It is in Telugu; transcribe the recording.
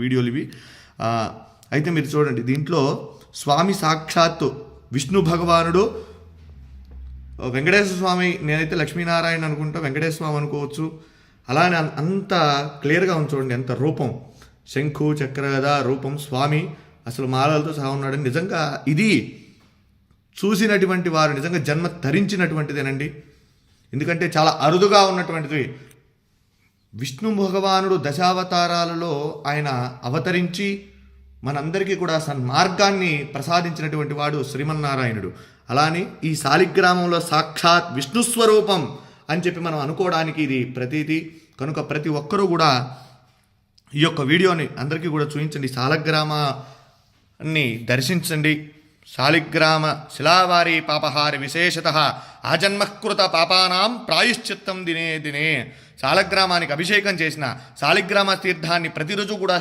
వీడియోలు ఇవి. అయితే మీరు చూడండి, దీంట్లో స్వామి సాక్షాత్తు విష్ణు భగవానుడు, వెంకటేశ్వర స్వామి, నేనైతే లక్ష్మీనారాయణ అనుకుంటా, వెంకటేశ్వర స్వామి అనుకోవచ్చు. అలానే అంత క్లియర్గా ఉంది చూడండి, ఎంత రూపం, శంఖు చక్రగద రూపం, స్వామి అసలు మాలలతో సహా ఉన్నాడు. నిజంగా ఇది చూసినటువంటి వారు నిజంగా జన్మ ధరించినటువంటిదేనండి. ఎందుకంటే చాలా అరుదుగా ఉన్నటువంటిది. విష్ణు భగవానుడు దశావతారాలలో ఆయన అవతరించి మనందరికీ కూడా సన్మార్గాన్ని ప్రసాదించినటువంటి వాడు శ్రీమన్నారాయణుడు. అలానే ఈ శాలిగ్రామంలో సాక్షాత్ విష్ణు స్వరూపం అని చెప్పి మనం అనుకోవడానికి ఇది ప్రతీది. కనుక ప్రతి ఒక్కరూ కూడా ఈ యొక్క వీడియోని అందరికీ కూడా చూపించండి, శాలగ్రామాన్ని దర్శించండి. శాలిగ్రామ శిలావారి పాపహారి విశేషత ఆజన్మకృత పాపానాం ప్రాయశ్చిత్తం దినే దినే. శాలగ్రామానికి అభిషేకం చేసిన శాలిగ్రామ తీర్థాన్ని ప్రతిరోజు కూడా